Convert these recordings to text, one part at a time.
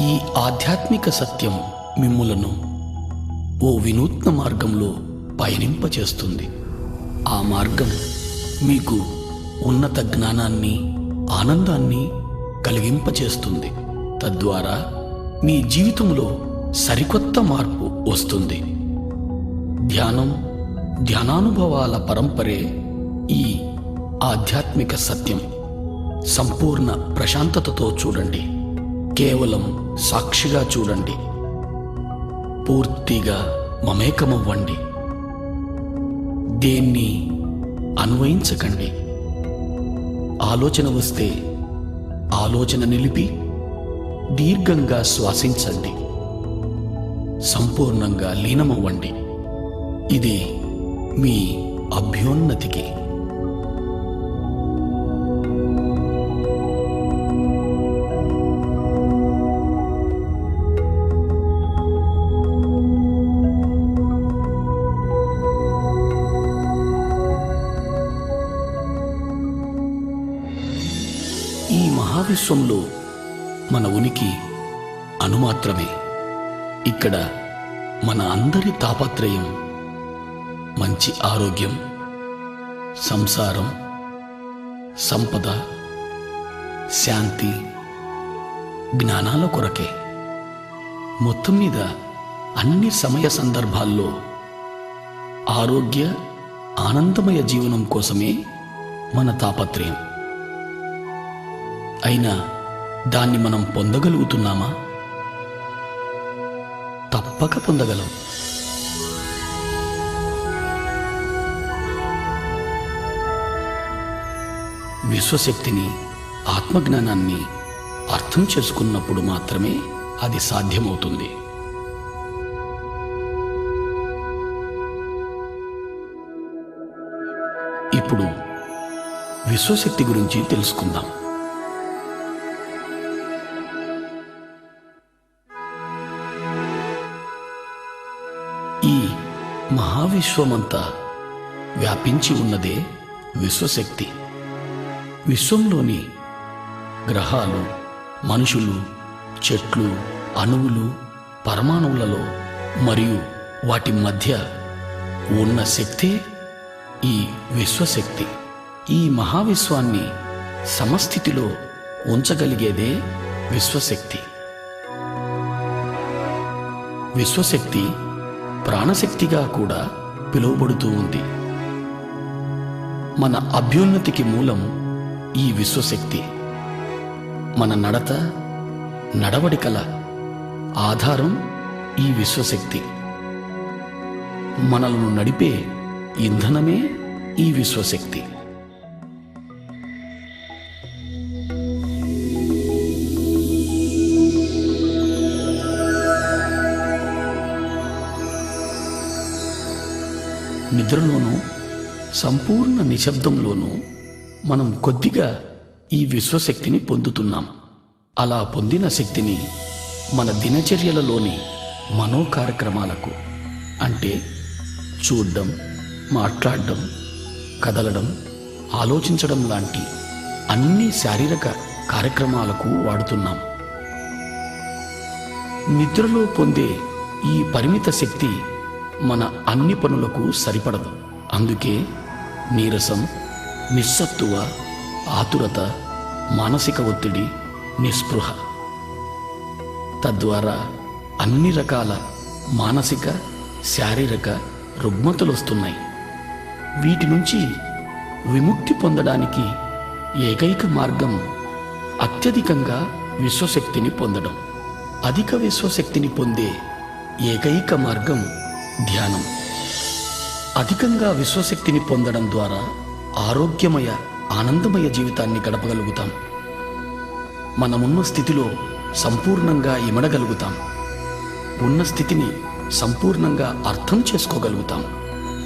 ఈ ఆధ్యాత్మిక సత్యం మిమ్ములను ఓ వినూత్న మార్గంలో పయనింపచేస్తుంది. ఆ మార్గం మీకు ఉన్నత జ్ఞానాన్ని, ఆనందాన్ని కలిగింపచేస్తుంది. తద్వారా మీ జీవితంలో సరికొత్త మార్పు వస్తుంది. ధ్యానం, ధ్యానానుభవాల పరంపరే ఈ ఆధ్యాత్మిక సత్యం. సంపూర్ణ ప్రశాంతతతో చూడండి. కేవలం సాక్షిగా చూడండి. పూర్తిగా మమేకమవ్వండి. దేన్ని అన్వయించకండి. ఆలోచన వస్తే ఆలోచన నిలిపి దీర్ఘంగా శ్వాసించండి. సంపూర్ణంగా లీనమవ్వండి. ఇది మీ అభ్యున్నతికి. ఈ మహావిశ్వంలో మన ఉనికి అణుమాత్రమే. ఇక్కడ మన అందరి తాపత్రయం మంచి ఆరోగ్యం, సంసారం, సంపద, శాంతి, జ్ఞానాల కొరకే. మొత్తం మీద అన్ని సమయ సందర్భాల్లో ఆరోగ్య, ఆనందమయ జీవనం కోసమే మన తాపత్రయం. అయినా దాన్ని మనం పొందగలుగుతున్నామా? తప్పక పొందగలం. విశ్వశక్తిని, ఆత్మజ్ఞానాన్ని అర్థం చేసుకున్నప్పుడు మాత్రమే అది సాధ్యమవుతుంది. ఇప్పుడు విశ్వశక్తి గురించి తెలుసుకుందాం. ఈ మహావిశ్వమంతా వ్యాపించి ఉన్నదే విశ్వశక్తి. విశ్వంలోని గ్రహాలు, మనుషులు, చెట్లు, అణువులు, పరమాణువులలో మరియు వాటి మధ్య ఉన్న శక్తే ఈ విశ్వశక్తి. ఈ మహావిశ్వాన్ని సమస్థితిలో ఉంచగలిగేదే విశ్వశక్తి. విశ్వశక్తి ప్రాణశక్తిగా కూడా పిలువబడుతూ ఉంది. మన అభ్యున్నతికి మూలం ఈ విశ్వశక్తి. మన నడత, నడవడికల ఆధారం ఈ విశ్వశక్తి. మనలను నడిపే ఇంధనమే ఈ విశ్వశక్తి. నిద్రలోనూ, సంపూర్ణ నిశ్శబ్దంలోనూ మనం కొద్దిగా ఈ విశ్వశక్తిని పొందుతున్నాం. అలా పొందిన శక్తిని మన దినచర్యలలోని మనో కార్యక్రమాలకు, అంటే చూడడం, మాట్లాడడం, కదలడం, ఆలోచించడం లాంటి అన్ని శారీరక కార్యక్రమాలకు వాడుతున్నాం. నిద్రలో పొందే ఈ పరిమిత శక్తి మన అన్ని పనులకు సరిపడదు. అందుకే నీరసం, నిస్సత్తువ, ఆతురత, మానసిక ఒత్తిడి, నిస్పృహ, తద్వారా అన్ని రకాల మానసిక, శారీరక రుగ్మతలు వస్తున్నాయి. వీటి నుంచి విముక్తి పొందడానికి ఏకైక మార్గం అత్యధికంగా విశ్వశక్తిని పొందడం. అధిక విశ్వశక్తిని పొందే ఏకైక మార్గం ధ్యానం. అధికంగా విశ్వశక్తిని పొందడం ద్వారా ఆరోగ్యమయ, ఆనందమయ జీవితాన్ని గడపగలుగుతాం. మనమున్న స్థితిలో సంపూర్ణంగా ఇమడగలుగుతాం. ఉన్న స్థితిని సంపూర్ణంగా అర్థం చేసుకోగలుగుతాం.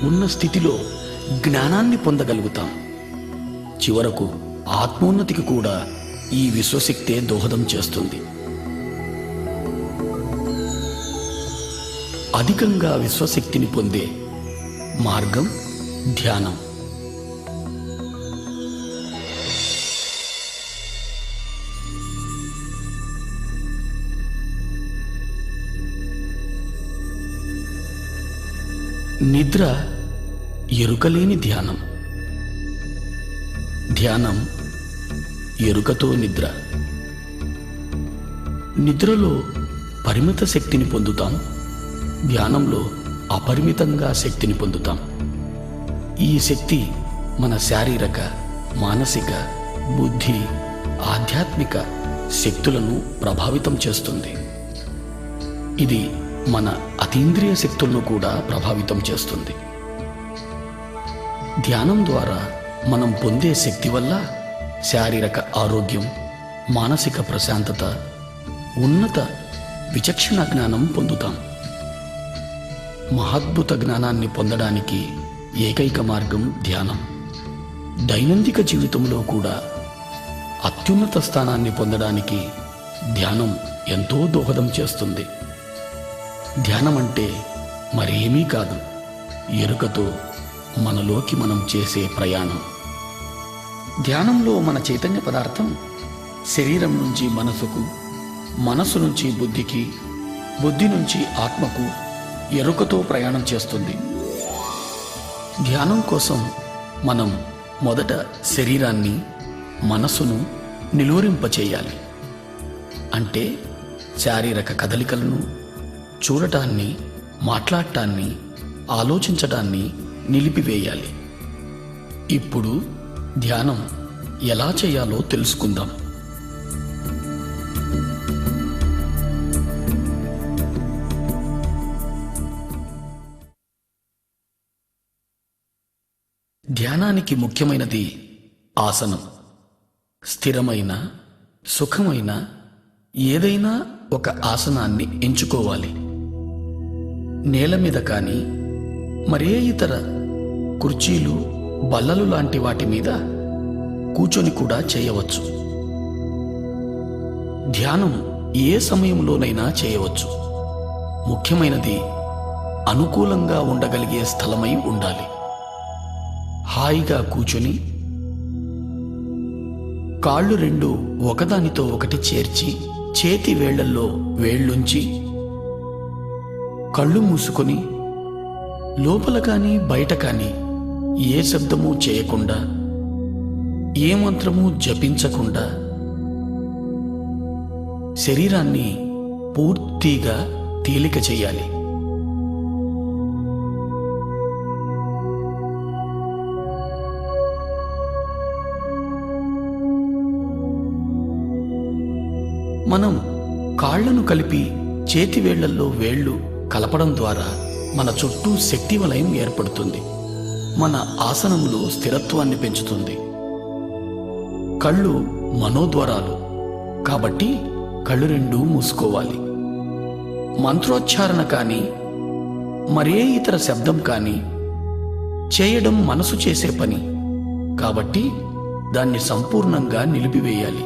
ఉన్న స్థితిలో జ్ఞానాన్ని పొందగలుగుతాం. చివరకు ఆత్మోన్నతికి కూడా ఈ విశ్వశక్తే దోహదం చేస్తుంది. అధికంగా విశ్వశక్తిని పొందే మార్గం ధ్యానం. నిద్ర ఎరుకలేని ధ్యానం. ధ్యానం ఎరుకతో నిద్ర. నిద్రలో పరిమిత శక్తిని పొందుతాం, ధ్యానంలో అపరిమితంగా శక్తిని పొందుతాం. ఈ శక్తి మన శారీరక, మానసిక, బుద్ధి, ఆధ్యాత్మిక శక్తులను ప్రభావితం చేస్తుంది. ఇది మన అతీంద్రియ శక్తులను కూడా ప్రభావితం చేస్తుంది. ధ్యానం ద్వారా మనం పొందే శక్తి వల్ల శారీరక ఆరోగ్యం, మానసిక ప్రశాంతత, ఉన్నత విచక్షణ జ్ఞానం పొందుతాం. మహాద్భుత జ్ఞానాన్ని పొందడానికి ఏకైక మార్గం ధ్యానం. దైనందిక జీవితంలో కూడా అత్యున్నత స్థానాన్ని పొందడానికి ధ్యానం ఎంతో దోహదం చేస్తుంది. ధ్యానం అంటే మరేమీ కాదు, ఎరుకతో మనలోకి మనం చేసే ప్రయాణం. ధ్యానంలో మన చైతన్య పదార్థం శరీరం నుంచి మనసుకు, మనసు నుంచి బుద్ధికి, బుద్ధి నుంచి ఆత్మకు ఎరుకతో ప్రయాణం చేస్తుంది. ధ్యానం కోసం మనం మొదట శరీరాన్ని, మనసును నిలువరింపచేయాలి. అంటే శారీరక కదలికలను, చూడటాన్ని, మాట్లాడటాన్ని, ఆలోచించడాన్ని నిలిపివేయాలి. ఇప్పుడు ధ్యానం ఎలా చేయాలో తెలుసుకుందాం. ధ్యానానికి ముఖ్యమైనది ఆసనం. స్థిరమైన, సుఖమైన ఏదైనా ఒక ఆసనాన్ని ఎంచుకోవాలి. నేల మీద కానీ, మరే ఇతర కుర్చీలు, బల్లలు లాంటి వాటి మీద కూర్చొని కూడా చేయవచ్చు. ధ్యానం ఏ సమయంలోనైనా చేయవచ్చు. ముఖ్యమైనది అనుకూలంగా ఉండగలిగే స్థలమై ఉండాలి. హాయిగా కూర్చొని కాళ్ళు రెండు ఒకదానితో ఒకటి చేర్చి, చేతి వేళ్లల్లో వేళ్ళుంచి, కళ్ళు మూసుకొని లోపల కానీ బయట కానీ ఏ శబ్దమూ చేయకుండా, ఏ మంత్రమూ జపించకుండా శరీరాన్ని పూర్తిగా తేలిక చేయాలి. మనం కాళ్లను కలిపి చేతి వేళ్లల్లో వేళ్లు కలపడం ద్వారా మన చుట్టూ శక్తి వలయం ఏర్పడుతుంది. మన ఆసనంలో స్థిరత్వాన్ని పెంచుతుంది. కళ్ళు మనోద్వారాలు కాబట్టి కళ్ళు రెండూ మూసుకోవాలి. మంత్రోచ్చారణ కానీ, మరే ఇతర శబ్దం కానీ చేయడం మనసు చేసే పని కాబట్టి దాన్ని సంపూర్ణంగా నిలిపివేయాలి.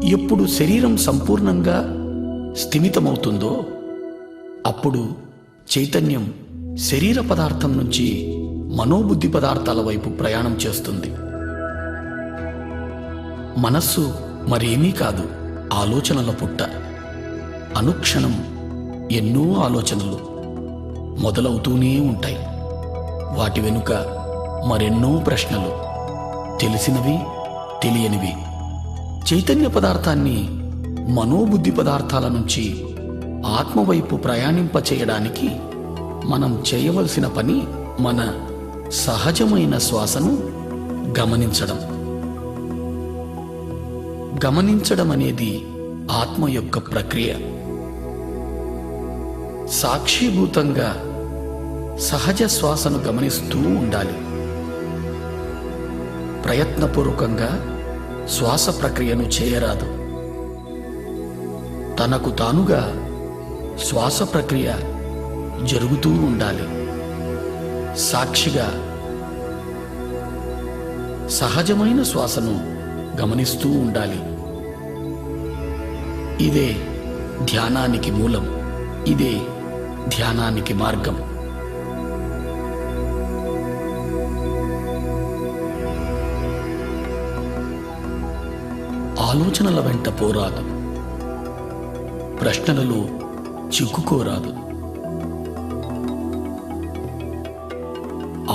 ఎప్పుడు శరీరం సంపూర్ణంగా స్థిమితమవుతుందో అప్పుడు చైతన్యం శరీర పదార్థం నుంచి మనోబుద్ధి పదార్థాల వైపు ప్రయాణం చేస్తుంది. మనస్సు మరేమీ కాదు, ఆలోచనల పుట్ట. అనుక్షణం ఎన్నో ఆలోచనలు మొదలవుతూనే ఉంటాయి. వాటి వెనుక మరెన్నో ప్రశ్నలు, తెలిసినవి, తెలియనివి. చైతన్య పదార్థాన్ని మనోబుద్ధి పదార్థాల నుంచి ఆత్మవైపు ప్రయాణింపచేయడానికి మనం చేయవలసిన పని మన సహజమైన శ్వాసను గమనించడం. గమనించడం అనేది ఆత్మ యొక్క ప్రక్రియ. సాక్షిభూతంగా సహజ శ్వాసను గమనిస్తూ ఉండాలి. ప్రయత్నపూర్వకంగా శ్వాస ప్రక్రియను చేయరాదు. తనకు తానుగా శ్వాస ప్రక్రియ జరుగుతూ ఉండాలి. సాక్షిగా సహజమైన శ్వాసను గమనిస్తూ ఉండాలి. ఇదే ధ్యానానికి మూలం. ఇదే ధ్యానానికి మార్గం. ఆలోచనల వెంట పోరాదు. ప్రశ్నలలో చిక్కుకోరాదు.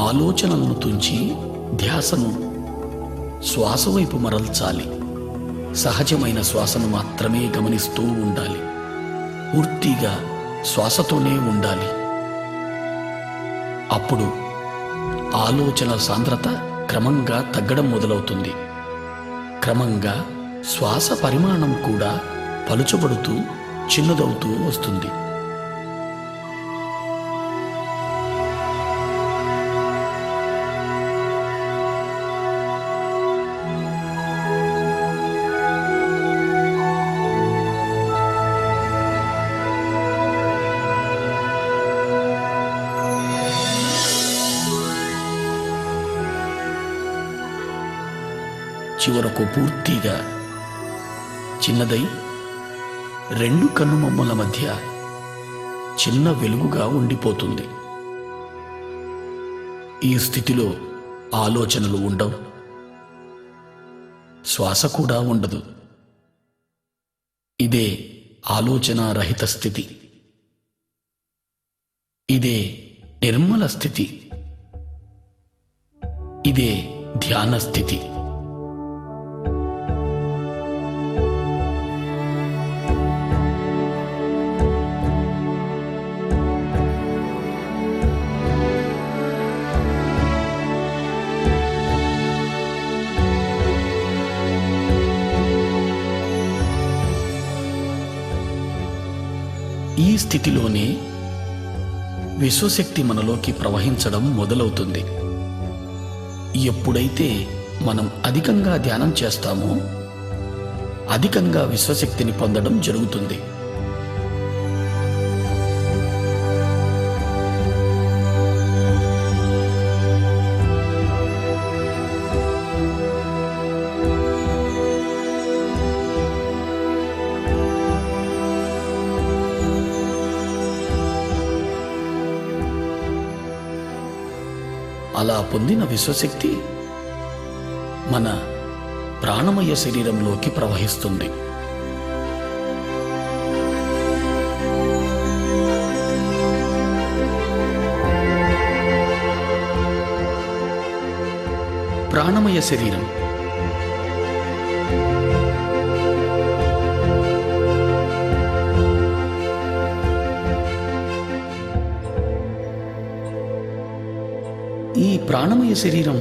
ఆలోచనలను తుంచి ధ్యాసను శ్వాస వైపు మరల్చాలి. సహజమైన శ్వాసను మాత్రమే గమనిస్తూ ఉండాలి. పూర్తిగా శ్వాసతోనే ఉండాలి. అప్పుడు ఆలోచనల సాంద్రత క్రమంగా తగ్గడం మొదలవుతుంది. క్రమంగా శ్వాస పరిమాణం కూడా పలుచబడుతూ చిన్నదవుతూ వస్తుంది. చివరకు పూర్తిగా చిన్నదై రెండు కన్నుమొమ్మల మధ్య చిన్న వెలుగుగా ఉండిపోతుంది. ఈ స్థితిలో ఆలోచనలు ఉండవు, శ్వాస కూడా ఉండదు. ఇదే ఆలోచన రహిత స్థితి. ఇదే నిర్మల స్థితి. ఇదే ధ్యాన స్థితి. ఈ స్థితిలోనే విశ్వశక్తి మనలోకి ప్రవహించడం మొదలవుతుంది. ఎప్పుడైతే మనం అధికంగా ధ్యానం చేస్తామో అధికంగా విశ్వశక్తిని పొందడం జరుగుతుంది. అలా పొందిన విశ్వశక్తి మన ప్రాణమయ శరీరంలోకి ప్రవహిస్తుంది. ప్రాణమయ శరీరం ఈ ప్రాణమయ శరీరం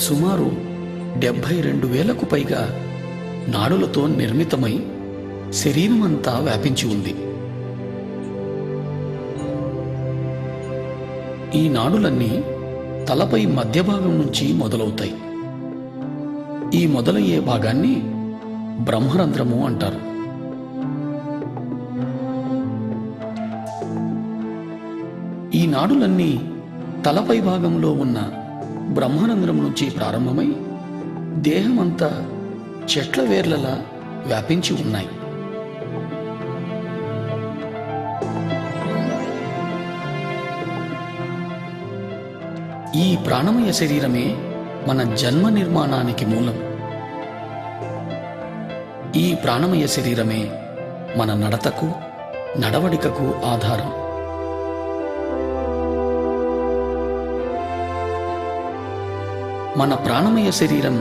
సుమారు 72,000కు పైగా నాడులతో నిర్మితమై శరీరం అంతా వ్యాపించి ఉంది. ఈ నాడులన్నీ తలపై మధ్య భాగం నుంచి మొదలవుతాయి. ఈ మొదలయ్యే భాగాన్ని బ్రహ్మరంధ్రము అంటారు. ఈ నాడులన్నీ తలపై భాగంలో ఉన్న బ్రహ్మరంధ్రం నుంచి ప్రారంభమై దేహమంతా చెట్ల వేర్లలా వ్యాపించి ఉన్నాయి. ఈ ప్రాణమయ శరీరమే మన జన్మ నిర్మాణానికి మూలం. ఈ ప్రాణమయ శరీరమే మన నడతకు, నడవడికకు ఆధారం. మన ప్రాణమయ శరీరం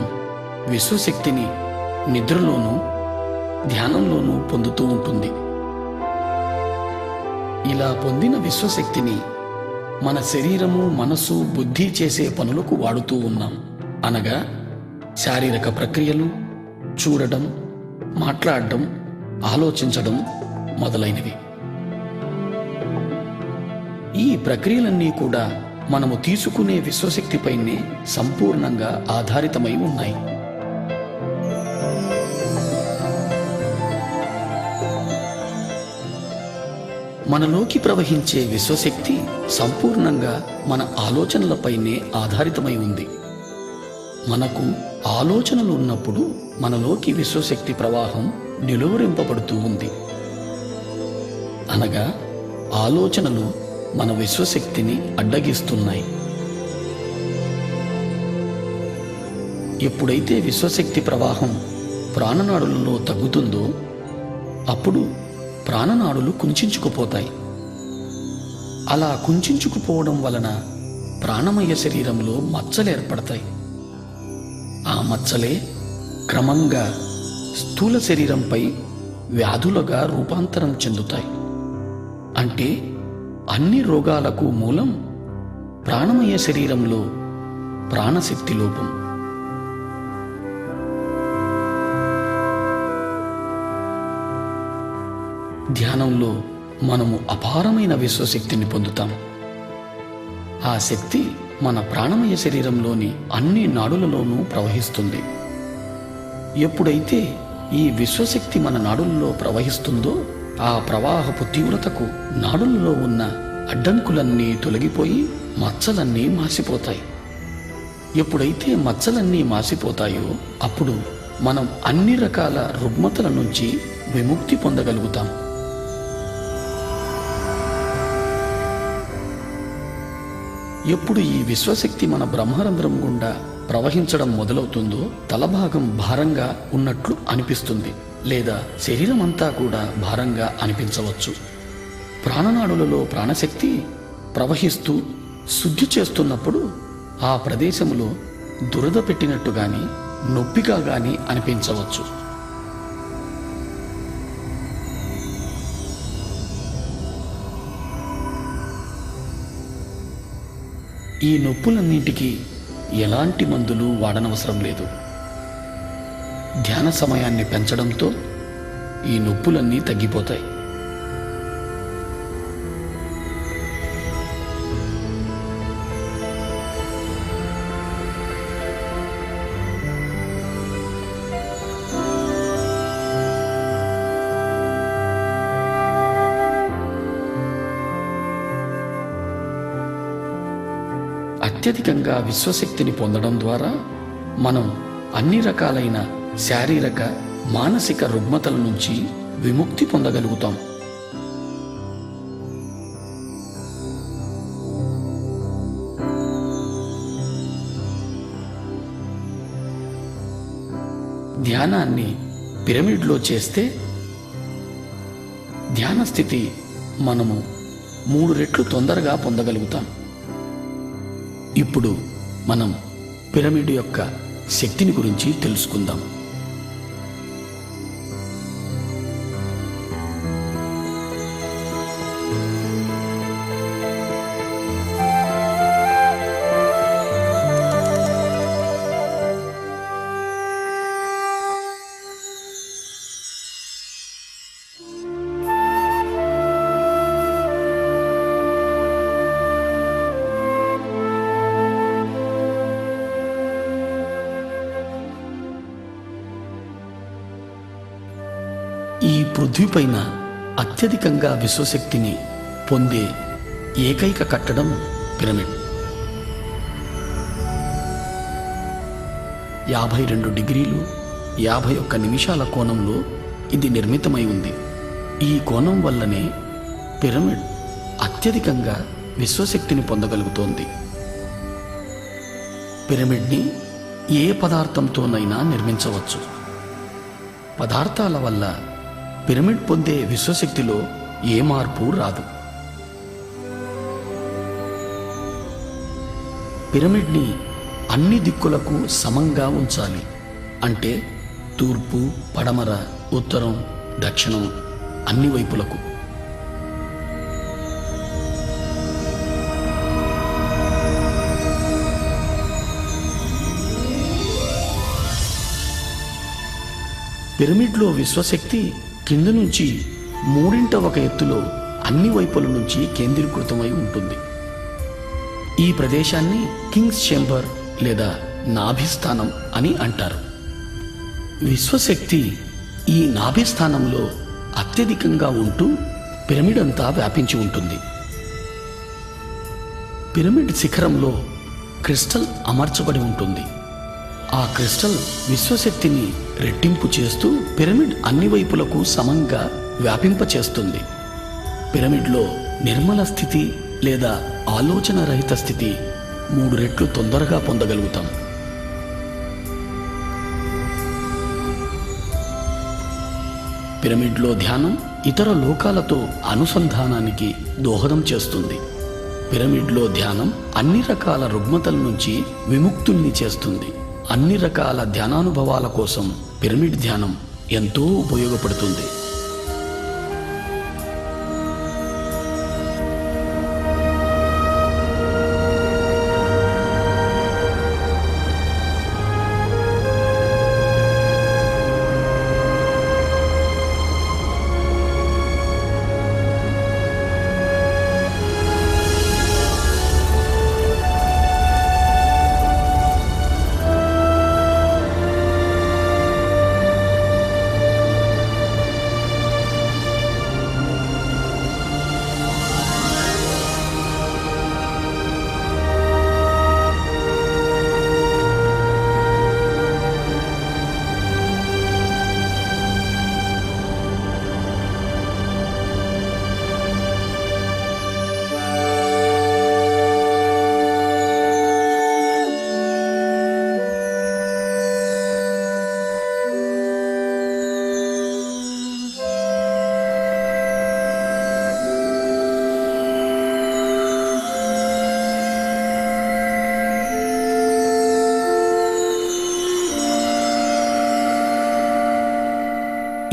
విశ్వశక్తిని నిద్రలోనూ ధ్యానంలోనూ పొందుతూ ఉంటుంది. ఇలా పొందిన విశ్వశక్తిని మన శరీరము, మనసు, బుద్ధి చేసే పనులకు వాడుతూ ఉన్నాం. అనగా శారీరక ప్రక్రియలు, చూడడం, మాట్లాడడం, ఆలోచించడం మొదలైనవి. ఈ ప్రక్రియలన్నీ కూడా మనము తీసుకునే విశ్వశక్తిపైనే సంపూర్ణంగా ఆధారితమై ఉన్నాయి. మనలోకి ప్రవహించే విశ్వశక్తి సంపూర్ణంగా మన ఆలోచనలపైనే ఆధారితమై ఉంది. మనకు ఆలోచనలు ఉన్నప్పుడు మనలోకి విశ్వశక్తి ప్రవాహం నిలువరింపబడుతూ ఉంది. అనగా ఆలోచనలు మన విశ్వశక్తిని అడ్డగిస్తున్నాయి. ఎప్పుడైతే విశ్వశక్తి ప్రవాహం ప్రాణనాడులలో తగ్గుతుందో అప్పుడు ప్రాణనాడులు కుంచుకుపోతాయి. అలా కుంచుకుపోవడం వలన ప్రాణమయ శరీరంలో మచ్చలు ఏర్పడతాయి. ఆ మచ్చలే క్రమంగా స్థూల శరీరంపై వ్యాధులుగా రూపాంతరం చెందుతాయి. అంటే అన్ని రోగాలకు మూలం ప్రాణమయ శరీరంలో ప్రాణశక్తి లోపం. ధ్యానంలో మనము అపారమైన విశ్వశక్తిని పొందుతాం. ఆ శక్తి మన ప్రాణమయ శరీరంలోని అన్ని నాడులలోనూ ప్రవహిస్తుంది. ఎప్పుడైతే ఈ విశ్వశక్తి మన నాడులలో ప్రవహిస్తుందో ఆ ప్రవాహపు తీవ్రతకు నాడులలో ఉన్న అడ్డంకులన్నీ తొలగిపోయి మచ్చలన్నీ మాసిపోతాయి. ఎప్పుడైతే మచ్చలన్నీ మాసిపోతాయో అప్పుడు మనం అన్ని రకాల రుగ్మతల నుంచి విముక్తి పొందగలుగుతాం. ఎప్పుడు ఈ విశ్వశక్తి మన బ్రహ్మరంధ్రం గుండా ప్రవహించడం మొదలవుతుందో తలభాగం భారంగా ఉన్నట్లు అనిపిస్తుంది, లేదా శరీరం అంతా కూడా భారంగా అనిపించవచ్చు. ప్రాణనాడులలో ప్రాణశక్తి ప్రవహిస్తూ శుద్ధి చేస్తున్నప్పుడు ఆ ప్రదేశంలో దురద పెట్టినట్టు గాని నొప్పిగా గాని అనిపించవచ్చు. ఈ నొప్పులన్నింటికీ ఎలాంటి మందులు వాడనవసరం లేదు. ధ్యాన సమయాన్ని పెంచడంతో ఈ నొప్పులన్నీ తగ్గిపోతాయి. అత్యధికంగా విశ్వశక్తిని పొందడం ద్వారా మనం అన్ని రకాలైన శారీరక మానసిక రుగ్మతల నుంచి విముక్తి పొందగలుగుతాం. ధ్యానాన్ని పిరమిడ్లో చేస్తే ధ్యాన స్థితి మనము 3 రెట్లు తొందరగా పొందగలుగుతాం. ఇప్పుడు మనం పిరమిడ్ యొక్క శక్తిని గురించి తెలుసుకుందాం. ఈ పృథ్వీపైన అత్యధికంగా విశ్వశక్తిని పొందే ఏకైక కట్టడం పిరమిడ్. 52 డిగ్రీలు 51 నిమిషాల కోణంలో ఇది నిర్మితమై ఉంది. ఈ కోణం వల్లనే పిరమిడ్ అత్యధికంగా విశ్వశక్తిని పొందగలుగుతోంది. పిరమిడ్ని ఏ పదార్థంతోనైనా నిర్మించవచ్చు. పదార్థాల వల్ల పిరమిడ్ పొందే విశ్వశక్తిలో ఏ మార్పు రాదు. పిరమిడ్ని అన్ని దిక్కులకు సమంగా ఉంచాలి. అంటే తూర్పు, పడమర, ఉత్తరం, దక్షిణం అన్ని వైపులకు. పిరమిడ్లో విశ్వశక్తి కింద నుంచి 3/1 ఎత్తులో అన్ని వైపుల నుంచి కేంద్రీకృతమై ఉంటుంది. ఈ ప్రదేశాన్ని కింగ్స్ చేంబర్ లేదా నాభిస్థానం అని అంటారు. విశ్వశక్తి ఈ నాభిస్థానంలో అత్యధికంగా ఉంటూ పిరమిడ్ అంతా వ్యాపించి ఉంటుంది. పిరమిడ్ శిఖరంలో క్రిస్టల్ అమర్చబడి ఉంటుంది. ఆ క్రిస్టల్ విశ్వశక్తిని రెట్టింపు చేస్తూ పిరమిడ్ అన్ని వైపులకు సమంగా వ్యాపింపచేస్తుంది. పిరమిడ్లో నిర్మల స్థితి లేదా ఆలోచన రహిత స్థితి 3 రెట్లు తొందరగా పొందగలుగుతాం. పిరమిడ్లో ధ్యానం ఇతర లోకాలతో అనుసంధానానికి దోహదం చేస్తుంది. పిరమిడ్లో ధ్యానం అన్ని రకాల రుగ్మతల నుంచి విముక్తుల్ని చేస్తుంది. అన్ని రకాల ధ్యానానుభవాల కోసం పిరమిడ్ ధ్యానం ఎంతో ఉపయోగపడుతుంది.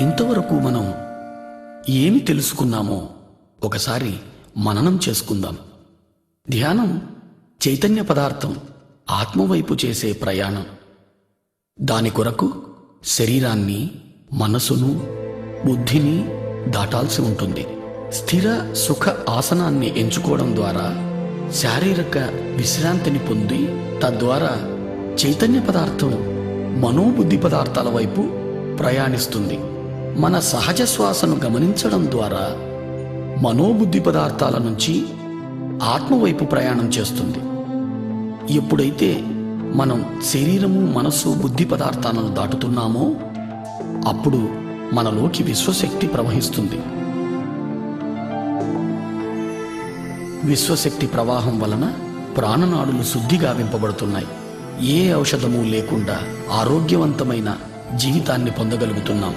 ఇంతవరకు మనం ఏమి తెలుసుకున్నామో ఒకసారి మననం చేసుకుందాం. ధ్యానం చైతన్య పదార్థం ఆత్మవైపు చేసే ప్రయాణం. దాని కొరకు శరీరాన్ని, మనసును, బుద్ధిని దాటాల్సి ఉంటుంది. స్థిర సుఖ ఆసనాన్ని ఎంచుకోవడం ద్వారా శారీరక విశ్రాంతిని పొంది తద్వారా చైతన్య పదార్థం మనోబుద్ధి పదార్థాల వైపు ప్రయాణిస్తుంది. మన సహజ శ్వాసను గమనించడం ద్వారా మనోబుద్ధి పదార్థాల నుంచి ఆత్మవైపు ప్రయాణం చేస్తుంది. ఎప్పుడైతే మనం శరీరము, మనసు, బుద్ధి పదార్థాలను దాటుతున్నామో అప్పుడు మనలోకి విశ్వశక్తి ప్రవహిస్తుంది. విశ్వశక్తి ప్రవాహం వలన ప్రాణనాడులు శుద్ధిగా వింపబడుతున్నాయి. ఏ ఔషధము లేకుండా ఆరోగ్యవంతమైన జీవితాన్ని పొందగలుగుతున్నాం.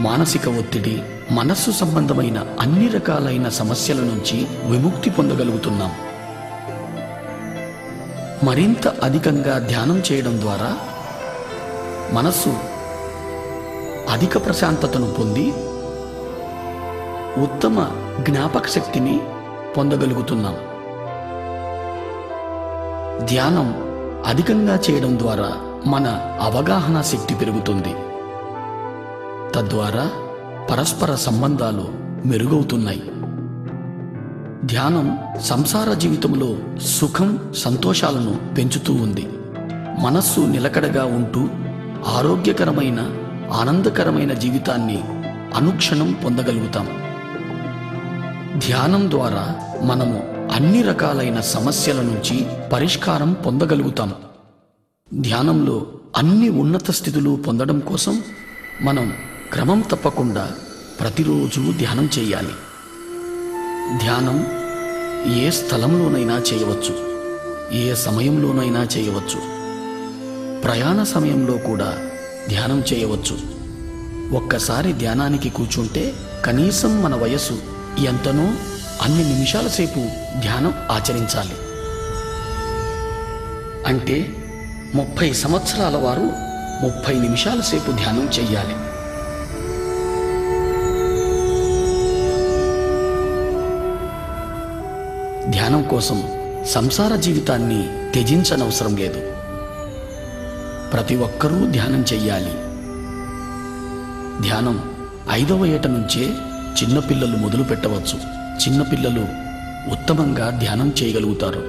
మానసిక ఒత్తిడి, మనస్సు సంబంధమైన అన్ని రకాలైన సమస్యల నుంచి విముక్తి పొందగలుగుతున్నాం. మరింత అధికంగా ధ్యానం చేయడం ద్వారా మనస్సు అధిక ప్రశాంతతను పొంది ఉత్తమ జ్ఞాపక శక్తిని పొందగలుగుతున్నాం. ధ్యానం అధికంగా చేయడం ద్వారా మన అవగాహన శక్తి పెరుగుతుంది. తద్వారా పరస్పర సంబంధాలు మెరుగవుతున్నాయి. ధ్యానం సంసార జీవితంలో సుఖం, సంతోషాలను పెంచుతూ ఉంది. మనస్సు నిలకడగా ఉంటూ ఆరోగ్యకరమైన, ఆనందకరమైన జీవితాన్ని అనుక్షణం పొందగలుగుతాం. ధ్యానం ద్వారా మనము అన్ని రకాలైన సమస్యల నుంచి పరిష్కారం పొందగలుగుతాం. ధ్యానంలో అన్ని ఉన్నత స్థితులు పొందడం కోసం మనం క్రమం తప్పకుండా ప్రతిరోజు ధ్యానం చేయాలి. ధ్యానం ఏ స్థలంలోనైనా చేయవచ్చు, ఏ సమయంలోనైనా చేయవచ్చు. ప్రయాణ సమయంలో కూడా ధ్యానం చేయవచ్చు. ఒక్కసారి ధ్యానానికి కూర్చుంటే కనీసం మన వయస్సు ఎంతనో అన్ని నిమిషాల సేపు ధ్యానం ఆచరించాలి. అంటే 30 సంవత్సరాల వారు 30 నిమిషాల సేపు ధ్యానం చెయ్యాలి. ధ్యానం కోసం సంసార జీవితాన్ని త్యజించనవసరం లేదు. ప్రతి ఒక్కరూ ధ్యానం చెయ్యాలి. ధ్యానం 5వ ఏట నుంచే చిన్నపిల్లలు మొదలు పెట్టవచ్చు. చిన్నపిల్లలు ఉత్తమంగా ధ్యానం చేయగలుగుతారు.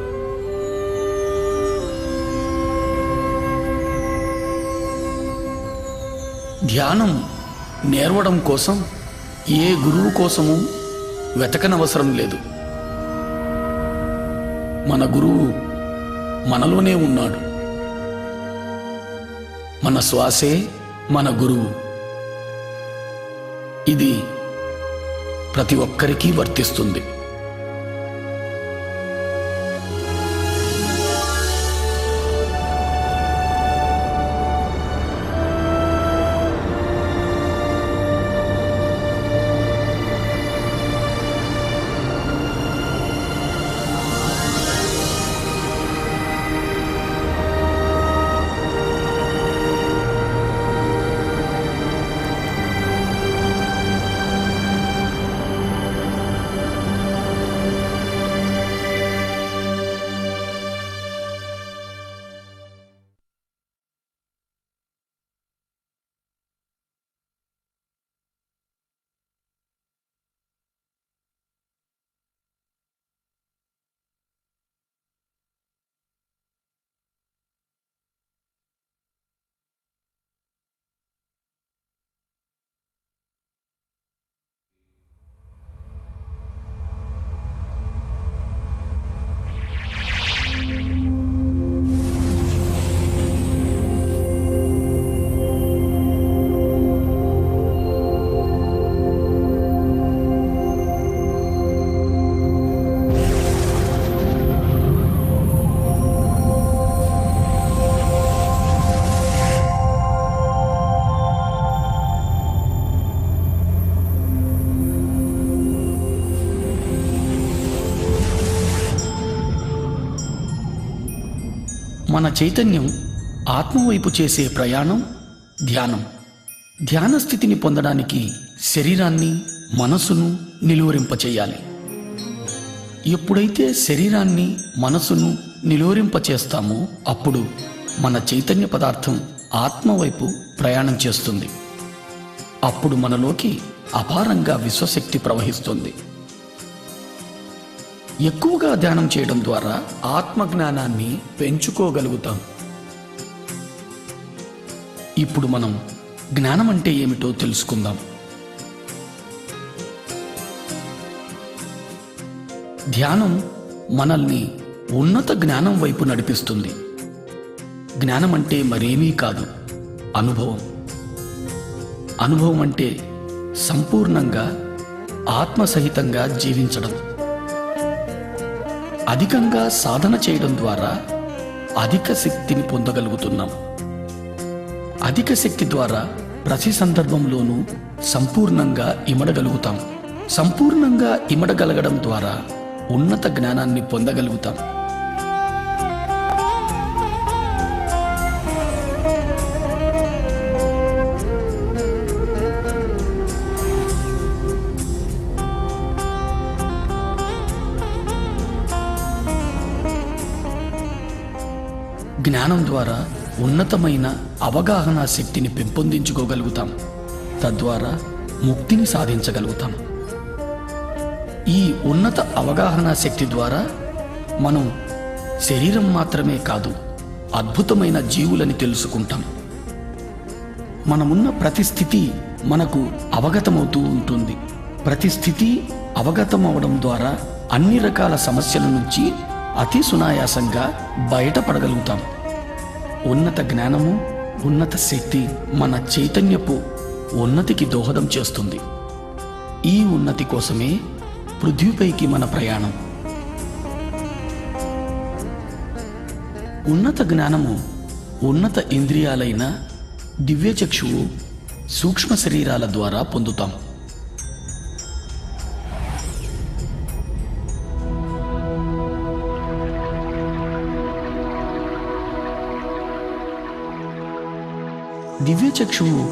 ధ్యానం నేర్వడం కోసం ఏ గురువు కోసము వెతకనవసరం లేదు. మన గురువు మనలోనే ఉన్నాడు. మన శ్వాసే మన గురువు. ఇది ప్రతి ఒక్కరికి వర్తిస్తుంది. మన చైతన్యం ఆత్మవైపు చేసే ప్రయాణం ధ్యానం. ధ్యాన స్థితిని పొందడానికి శరీరాన్ని మనసును నిలువరింపచేయాలి. ఎప్పుడైతే శరీరాన్ని మనసును నిలువరింపచేస్తామో అప్పుడు మన చైతన్య పదార్థం ఆత్మవైపు ప్రయాణం చేస్తుంది. అప్పుడు మనలోకి అపారంగా విశ్వశక్తి ప్రవహిస్తుంది. ఎక్కువగా ధ్యానం చేయడం ద్వారా ఆత్మజ్ఞానాన్ని పెంచుకోగలుగుతాం. ఇప్పుడు మనం జ్ఞానం అంటే ఏమిటో తెలుసుకుందాం. ధ్యానం మనల్ని ఉన్నత జ్ఞానం వైపు నడిపిస్తుంది. జ్ఞానం అంటే మరేమీ కాదు, అనుభవం. అనుభవం అంటే సంపూర్ణంగా ఆత్మసహితంగా జీవించడం. అధికంగా సాధన చేయడం ద్వారా అధిక శక్తిని పొందగలుగుతున్నాం. అధిక శక్తి ద్వారా ప్రతి సందర్భంలోనూ సంపూర్ణంగా ఇమడగలుగుతాం. సంపూర్ణంగా ఇమడగలగడం ద్వారా ఉన్నత జ్ఞానాన్ని పొందగలుగుతాం. జ్ఞానం ద్వారా ఉన్నతమైన అవగాహన శక్తిని పెంపొందించుకోగలుగుతాం. తద్వారా ముక్తిని సాధించగలుగుతాం. ఈ ఉన్నత అవగాహన శక్తి ద్వారా మనం శరీరం మాత్రమే కాదు, అద్భుతమైన జీవులని తెలుసుకుంటాం. మనమున్న ప్రతి స్థితి మనకు అవగతమవుతూ ఉంటుంది. ప్రతి స్థితి అవగతం అవడం ద్వారా అన్ని రకాల సమస్యల నుంచి అతి సునాయాసంగా బయటపడగలుగుతాం. ఉన్నత జ్ఞానము, ఉన్నత శక్తి మన చైతన్యపు ఉన్నతికి దోహదం చేస్తుంది. ఈ ఉన్నతి కోసమే పృథ్వీపైకి మన ప్రయాణం. ఉన్నత జ్ఞానము ఉన్నత ఇంద్రియాలైన దివ్యచక్షువు, సూక్ష్మ శరీరాల ద్వారా పొందుతాం. దివ్యచక్షువు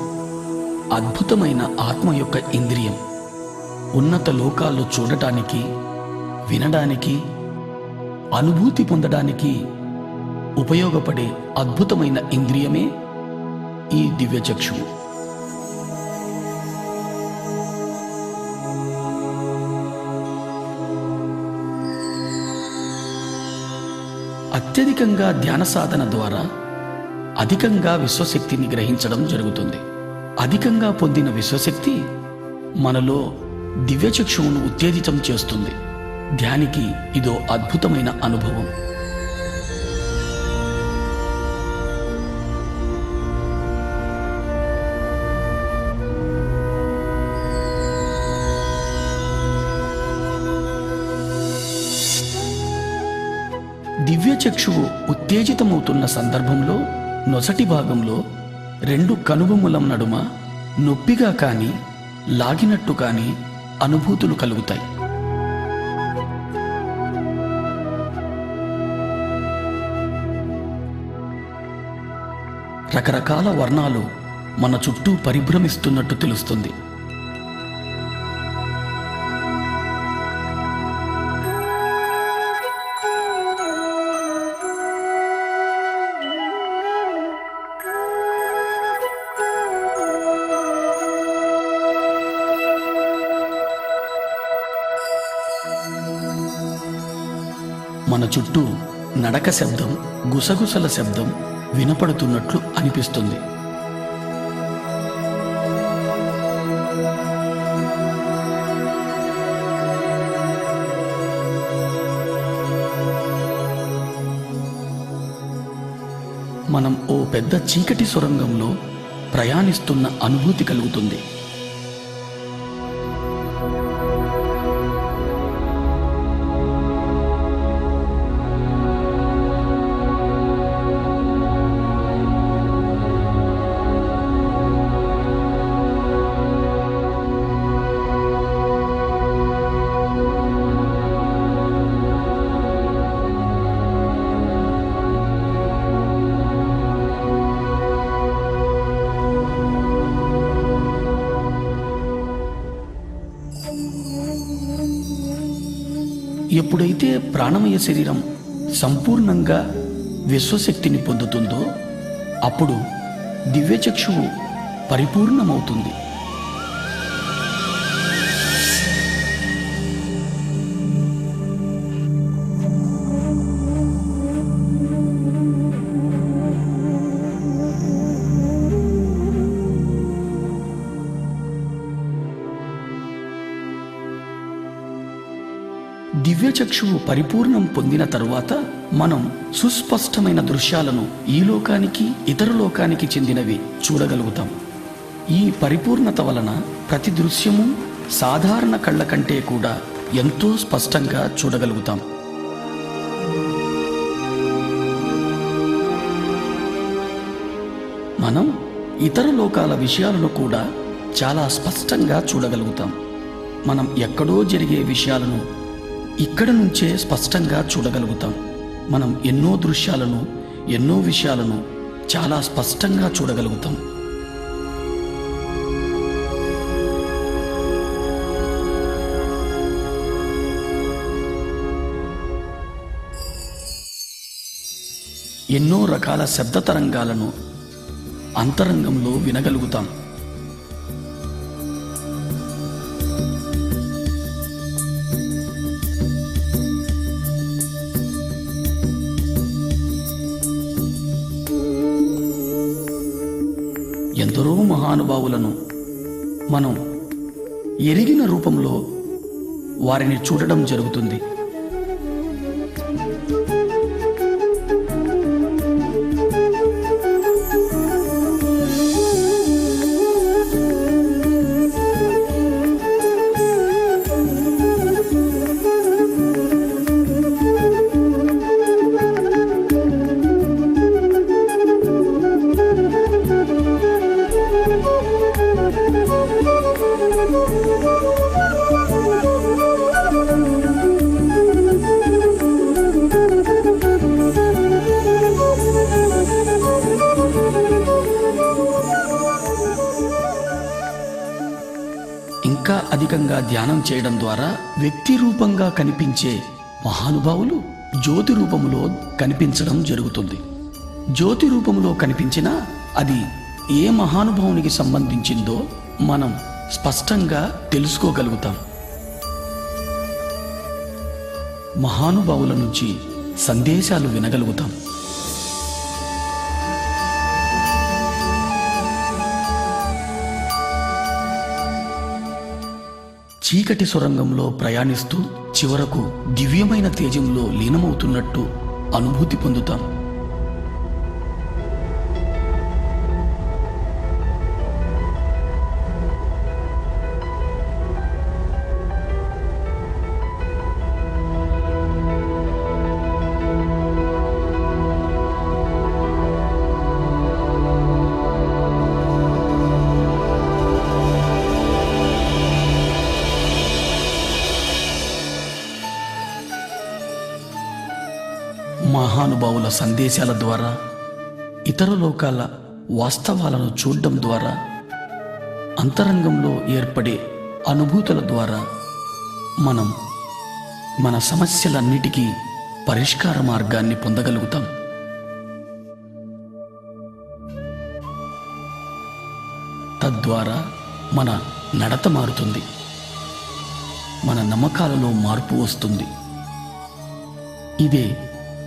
అద్భుతమైన ఆత్మ యొక్క ఇంద్రియం. ఉన్నత లోకాల్లో చూడటానికి, వినడానికి, అనుభూతి పొందడానికి ఉపయోగపడే అద్భుతమైన ఇంద్రియమే ఈ దివ్యచక్షువు. అత్యధికంగా ధ్యాన సాధన ద్వారా అధికంగా విశ్వశక్తిని గ్రహించడం జరుగుతుంది. అధికంగా పొందిన విశ్వశక్తి మనలో దివ్యచక్షువును ఉత్తేజితం చేస్తుంది. ధ్యానికి ఇదో అద్భుతమైన అనుభవం. దివ్యచక్షువు ఉత్తేజితమవుతున్న సందర్భంలో నొసటి భాగంలో రెండు కనుబొమ్మల నడుమ నొప్పిగా కానీ లాగినట్టు కానీ అనుభూతులు కలుగుతాయి. రకరకాల వర్ణాలు మన చుట్టూ పరిభ్రమిస్తున్నట్టు తెలుస్తుంది. మన చుట్టూ నడక శబ్దం, గుసగుసల శబ్దం వినపడుతున్నట్లు అనిపిస్తుంది. మనం ఓ పెద్ద చీకటి సొరంగంలో ప్రయాణిస్తున్న అనుభూతి కలుగుతుంది. ఎప్పుడైతే ప్రాణమయ శరీరం సంపూర్ణంగా విశ్వశక్తిని పొందుతుందో అప్పుడు దివ్యచక్షువు పరిపూర్ణమవుతుంది. దివ్యచక్షువు పరిపూర్ణం పొందిన తరువాత మనం సుస్పష్టమైన దృశ్యాలను ఈ లోకానికి ఇతర లోకానికి చెందినవి చూడగలుగుతాం. ఈ పరిపూర్ణత వలన ప్రతి దృశ్యము సాధారణ కళ్ళ కంటే కూడా ఎంతో స్పష్టంగా చూడగలుగుతాం. మనం ఇతర లోకాల విషయాలను కూడా చాలా స్పష్టంగా చూడగలుగుతాం. మనం ఎక్కడో జరిగే విషయాలను ఇక్కడ నుంచే స్పష్టంగా చూడగలుగుతాం. మనం ఎన్నో దృశ్యాలను, ఎన్నో విషయాలను చాలా స్పష్టంగా చూడగలుగుతాం. ఎన్నో రకాల శబ్ద తరంగాలను అంతరంగంలో వినగలుగుతాం. ఎందరో మహానుభావులను మనం ఎరిగిన రూపంలో వారిని చూడడం జరుగుతుంది. ఇంకా అధికంగా ధ్యానం చేయడం ద్వారా వ్యక్తి రూపంగా కనిపించే మహానుభావులు జ్యోతి రూపంలో కనిపించడం జరుగుతుంది. జ్యోతి రూపంలో కనిపించినా అది ఏ మహానుభావునికి సంబంధించిందో మనం స్పష్టంగా తెలుసుకోగలుగుతాం. మహానుభావుల నుంచి సందేశాలు వినగలుగుతాం. చీకటి సొరంగంలో ప్రయాణిస్తూ చివరకు దివ్యమైన తేజంలో లీనమవుతున్నట్టు అనుభూతి పొందుతాం. మహానుభావుల సందేశాల ద్వారా, ఇతర లోకాల వాస్తవాలను చూడడం ద్వారా, అంతరంగంలో ఏర్పడే అనుభూతుల ద్వారా మనం మన సమస్యలన్నిటికీ పరిష్కార మార్గాన్ని పొందగలుగుతాం. తద్వారా మన నడత మారుతుంది, మన నమ్మకాలలో మార్పు వస్తుంది. ఇదే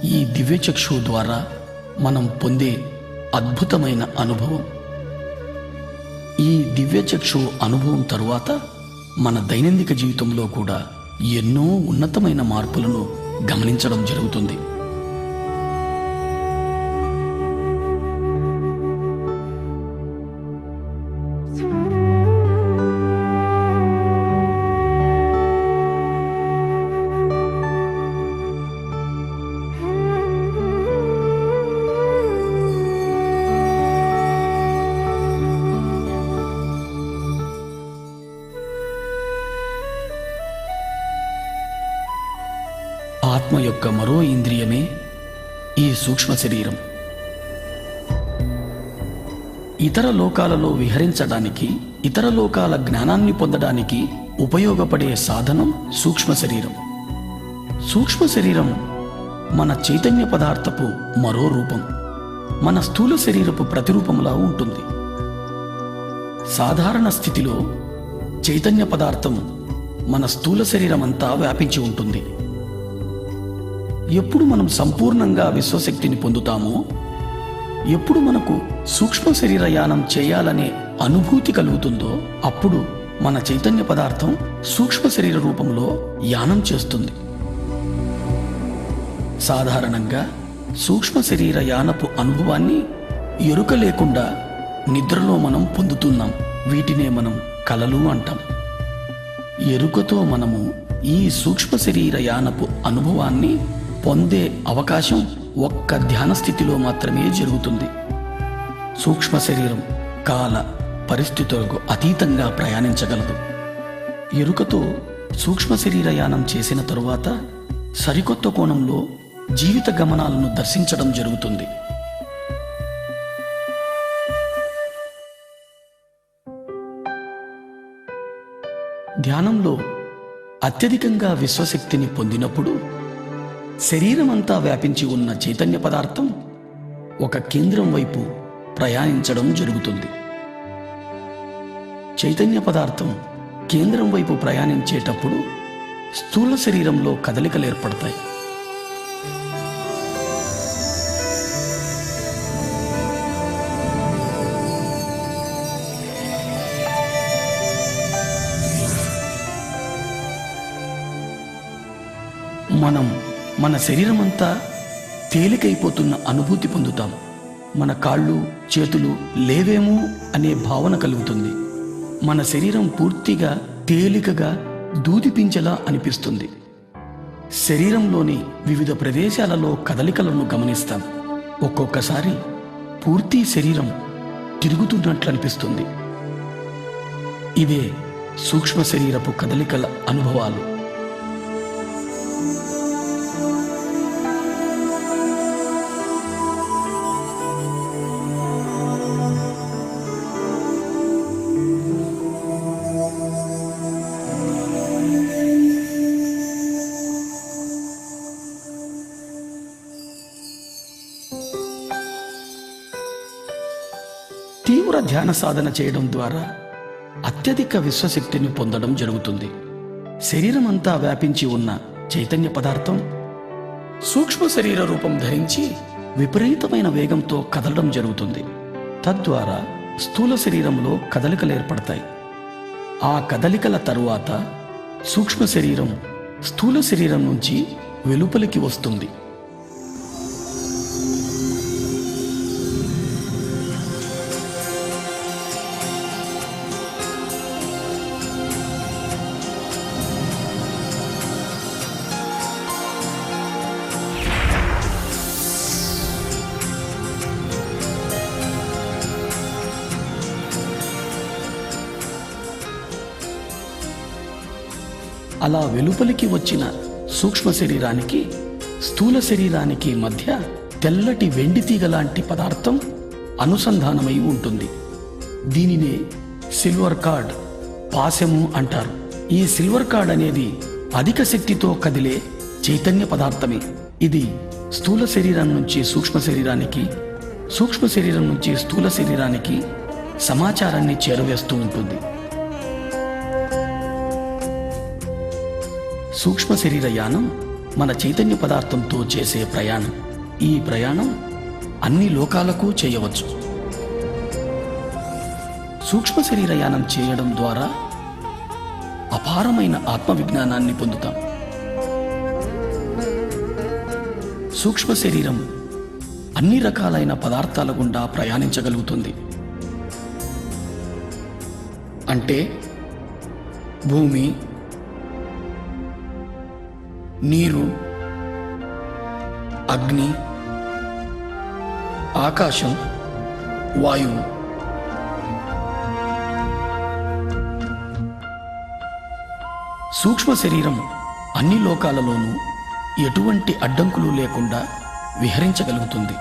ఈ దివ్యచక్షువు ద్వారా మనం పొందే అద్భుతమైన అనుభవం. ఈ దివ్యచక్షువు అనుభవం తరువాత మన దైనందిక జీవితంలో కూడా ఎన్నో ఉన్నతమైన మార్పులను గమనించడం జరుగుతుంది. ఆత్మ యొక్క మరో ఇంద్రియమే ఈ సూక్ష్మ శరీరం. ఇతర లోకాలలో విహరించడానికి, ఇతర లోకాల జ్ఞానాన్ని పొందడానికి ఉపయోగపడే సాధనం సూక్ష్మ శరీరం. సూక్ష్మ శరీరం మన చైతన్య పదార్థపు మరో రూపం. మన స్థూల శరీరపు ప్రతిరూపంలా ఉంటుంది. సాధారణ స్థితిలో చైతన్య పదార్థం మన స్థూల శరీరమంతా వ్యాపించి ఉంటుంది. ఎప్పుడు మనం సంపూర్ణంగా విశ్వశక్తిని పొందుతామో, ఎప్పుడు మనకు సూక్ష్మ శరీర యానం చేయాలనే అనుభూతి కలుగుతుందో, అప్పుడు మన చైతన్య పదార్థం సూక్ష్మ శరీర రూపంలో యానం చేస్తుంది. సాధారణంగా సూక్ష్మ శరీర యానపు అనుభవాన్ని ఎరుక లేకుండా నిద్రలో మనం పొందుతున్నాం. వీటినే మనం కలలు అంటాం. ఎరుకతో మనము ఈ సూక్ష్మ శరీర యానపు అనుభవాన్ని పొందే అవకాశం ఒక్క ధ్యాన స్థితిలో మాత్రమే జరుగుతుంది. సూక్ష్మ శరీరం కాల పరిస్థితులకు అతీతంగా ప్రయాణించగలదు. ఎరుకతో సూక్ష్మ శరీర యానం చేసిన తరువాత సరికొత్త కోణంలో జీవిత గమనాలను దర్శించడం జరుగుతుంది. ధ్యానంలో అత్యధికంగా విశ్వశక్తిని పొందినప్పుడు శరీరమంతా వ్యాపించి ఉన్న చైతన్య పదార్థం ఒక కేంద్రం వైపు ప్రయాణించడం జరుగుతుంది. చైతన్య పదార్థం కేంద్రం వైపు ప్రయాణించేటప్పుడు స్థూల శరీరంలో కదలికలు ఏర్పడతాయి. మనం మన శరీరమంతా తేలికైపోతున్న అనుభూతి పొందుతాం. మన కాళ్ళు చేతులు లేవేమో అనే భావన కలుగుతుంది. మన శరీరం పూర్తిగా తేలికగా దూదిపించేలా అనిపిస్తుంది. శరీరంలోని వివిధ ప్రదేశాలలో కదలికలను గమనిస్తాం. ఒక్కొక్కసారి పూర్తి శరీరం తిరుగుతున్నట్లు అనిపిస్తుంది. ఇవే సూక్ష్మ శరీరపు కదలికల అనుభవాలు. తీవ్ర ధ్యాన సాధన చేయడం ద్వారా అత్యధిక విశ్వశక్తిని పొందడం జరుగుతుంది. శరీరం అంతా వ్యాపించి ఉన్న చైతన్య పదార్థం సూక్ష్మ శరీర రూపం ధరించి విపరీతమైన వేగంతో కదలడం జరుగుతుంది. తద్వారా స్థూల శరీరంలో కదలికలు ఏర్పడతాయి. ఆ కదలికల తరువాత సూక్ష్మ శరీరం స్థూల శరీరం నుంచి వెలుపలికి వస్తుంది. అలా వెలుపలికి వచ్చిన సూక్ష్మ శరీరానికి స్థూల శరీరానికి మధ్య తెల్లటి వెండి తీగ లాంటి పదార్థం అనుసంధానమై ఉంటుంది. దీనినే సిల్వర్ కార్డ్, పాశము అంటారు. ఈ సిల్వర్ కార్డ్ అనేది అధిక శక్తితో కదిలే చైతన్య పదార్థమే. ఇది స్థూల శరీరం నుంచి సూక్ష్మ శరీరానికి, సూక్ష్మ శరీరం నుంచి స్థూల శరీరానికి సమాచారాన్ని చేరవేస్తూ ఉంటుంది. సూక్ష్మ శరీర యానం మన చైతన్య పదార్థంతో చేసే ప్రయాణం. ఈ ప్రయాణం అన్ని లోకాలకు చేయవచ్చు. సూక్ష్మ శరీర యానం చేయడం ద్వారా అపారమైన ఆత్మ విజ్ఞానాన్ని పొందుతాం. సూక్ష్మ శరీరం అన్ని రకాలైన పదార్థాల గుండా ప్రయాణించగలుగుతుంది. అంటే భూమి, నీరు, అగ్ని, ఆకాశం, వాయువు. సూక్ష్మ శరీరం అన్ని లోకాలలోనూ ఎటువంటి అడ్డంకులు లేకుండా విహరించగలుగుతుంది.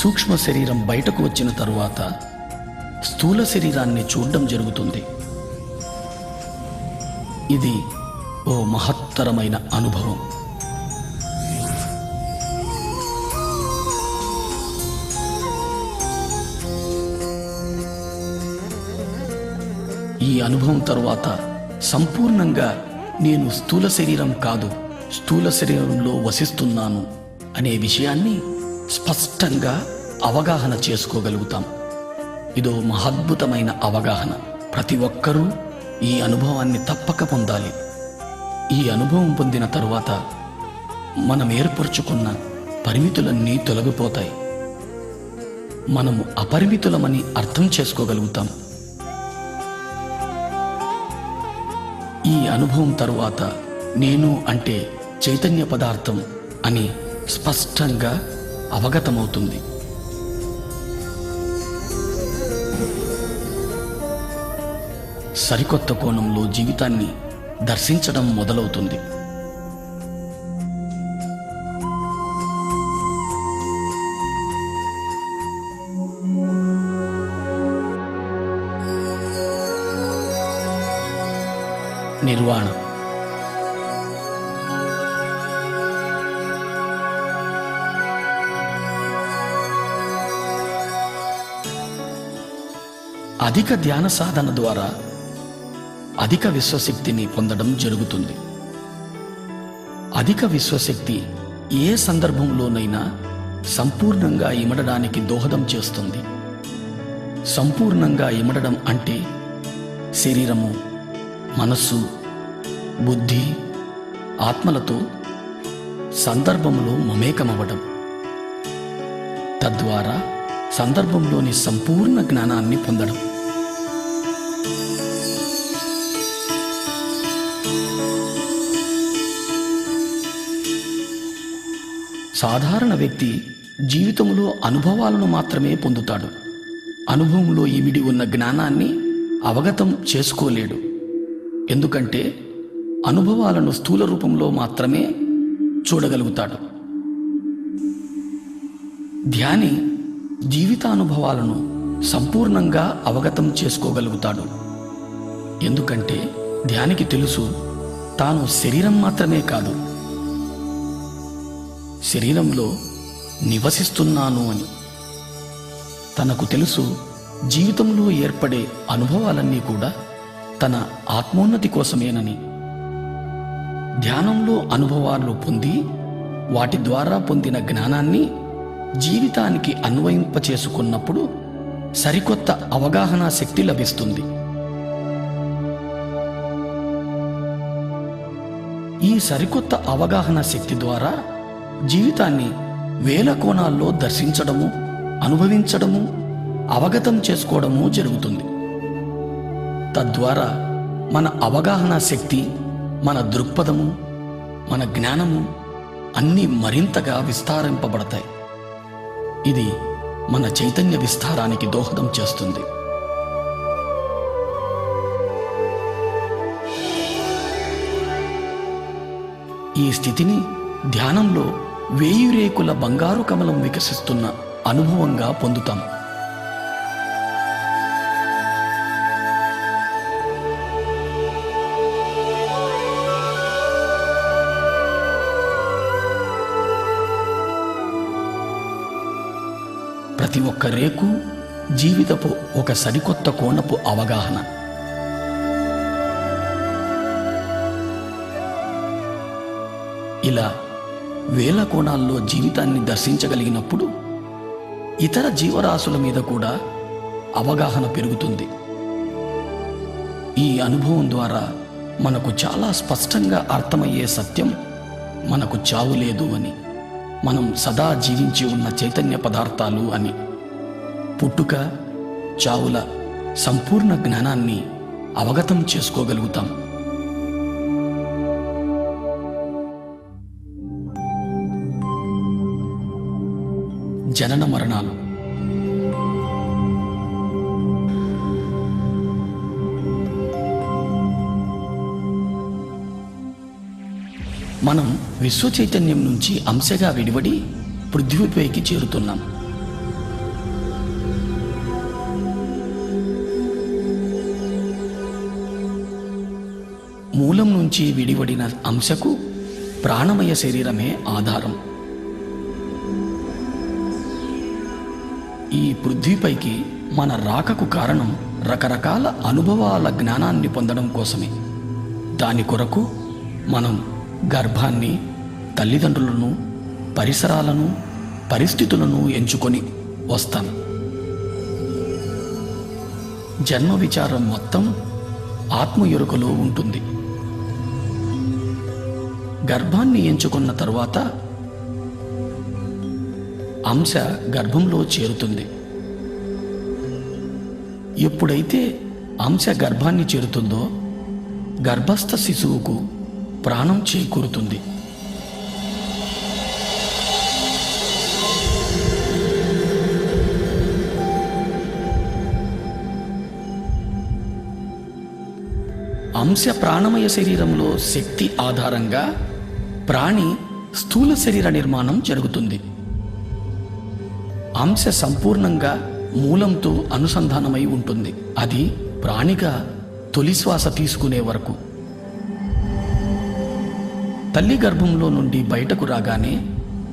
సూక్ష్మ శరీరం బయటకు వచ్చిన తరువాత స్థూల శరీరాన్ని చూడడం జరుగుతుంది. ఇది ఓ మహత్తరమైన అనుభవం. ఈ అనుభవం తరువాత సంపూర్ణంగా నేను స్థూల శరీరం కాదు, స్థూల శరీరంలో వసిస్తున్నాను అనే విషయాన్ని స్పష్టంగా అవగాహన చేసుకోగలుగుతాం. ఇదో మహద్భుతమైన అవగాహన. ప్రతి ఒక్కరూ ఈ అనుభవాన్ని తప్పక పొందాలి. ఈ అనుభవం పొందిన తరువాత మనం ఏర్పరచుకున్న పరిమితులన్నీ తొలగిపోతాయి. మనము అపరిమితులమని అర్థం చేసుకోగలుగుతాం. ఈ అనుభవం తరువాత నేను అంటే చైతన్య పదార్థం అని స్పష్టంగా అవగతమవుతుంది. సరికొత్త కోణంలో జీవితాన్ని దర్శించడం మొదలవుతుంది. నిర్వాణ. అధిక ధ్యాన సాధన ద్వారా అధిక విశ్వశక్తిని పొందడం జరుగుతుంది. అధిక విశ్వశక్తి ఏ సందర్భంలోనైనా సంపూర్ణంగా ఇమడడానికి దోహదం చేస్తుంది. సంపూర్ణంగా ఇమడడం అంటే శరీరము, మనస్సు, బుద్ధి, ఆత్మలతో సందర్భంలో మమేకమవ్వడం, తద్వారా సందర్భంలోని సంపూర్ణ జ్ఞానాన్ని పొందడం. సాధారణ వ్యక్తి జీవితంలో అనుభవాలను మాత్రమే పొందుతాడు. అనుభవంలో ఇమిడి ఉన్న జ్ఞానాన్ని అవగతం చేసుకోలేడు. ఎందుకంటే అనుభవాలను స్థూల రూపంలో మాత్రమే చూడగలుగుతాడు. ధ్యాని జీవితానుభవాలను సంపూర్ణంగా అవగతం చేసుకోగలుగుతాడు. ఎందుకంటే ధ్యానికి తెలుసు తాను శరీరం మాత్రమే కాదు, శరీరంలో నివసిస్తున్నాను అని. తనకు తెలుసు జీవితంలో ఏర్పడే అనుభవాలన్నీ కూడా తన ఆత్మోన్నతి కోసమేనని. ధ్యానంలో అనుభవాలు పొంది వాటి ద్వారా పొందిన జ్ఞానాన్ని జీవితానికి అన్వయింపచేసుకున్నప్పుడు సరికొత్త అవగాహన శక్తి లభిస్తుంది. ఈ సరికొత్త అవగాహన శక్తి ద్వారా జీవితాన్ని వేల కోణాల్లో దర్శించడము, అనుభవించడము, అవగతం చేసుకోవడము జరుగుతుంది. తద్వారా మన అవగాహన శక్తి, మన దృక్పథము, మన జ్ఞానము అన్నీ మరింతగా విస్తారింపబడతాయి. ఇది మన చైతన్య విస్తారానికి దోహదం చేస్తుంది. ఈ స్థితిని ధ్యానంలో 1000 రేకుల బంగారు కమలం వికసిస్తున్న అనుభవంగా పొందుతాం. ప్రతి ఒక్క రేకు జీవితపు ఒక సరికొత్త కోణపు అవగాహన. ఇలా వేల కోణాల్లో జీవితాన్ని దర్శించగలిగినప్పుడు ఇతర జీవరాశుల మీద కూడా అవగాహన పెరుగుతుంది. ఈ అనుభవం ద్వారా మనకు చాలా స్పష్టంగా అర్థమయ్యే సత్యం మనకు చావు లేదు అని, మనం సదా జీవించి ఉన్న చైతన్య పదార్థాలు అని. పుట్టుక, చావుల సంపూర్ణ జ్ఞానాన్ని అవగతం చేసుకోగలుగుతాం. జనన మరణాలు. మనం విశ్వ చైతన్యం నుంచి అంశగా విడివడి పృథ్వీపైకి చేరుతున్నాం. మూలం నుంచి విడివడిన అంశకు ప్రాణమయ శరీరమే ఆధారం. ఈ పృథ్వీపైకి మన రాకకు కారణం రకరకాల అనుభవాల జ్ఞానాన్ని పొందడం కోసమే. దాని కొరకు మనం గర్భాన్ని, తల్లిదండ్రులను, పరిసరాలను, పరిస్థితులను ఎంచుకొని వస్తాం. జన్మ విచారం మొత్తం ఆత్మయొరుకలో ఉంటుంది. గర్భాన్ని ఎంచుకున్న తరువాత అంశ గర్భంలో చేరుతుంది. ఎప్పుడైతే అంశ గర్భాన్ని చేరుతుందో గర్భస్థ శిశువుకు ప్రాణం చేకూరుతుంది. అంశ ప్రాణమయ శరీరంలో శక్తి ఆధారంగా ప్రాణి స్థూల శరీర నిర్మాణం జరుగుతుంది. అంశ సంపూర్ణంగా మూలంతో అనుసంధానమై ఉంటుంది. అది ప్రాణిగా తొలి శ్వాస తీసుకునే వరకు. తల్లి గర్భంలో నుండి బయటకు రాగానే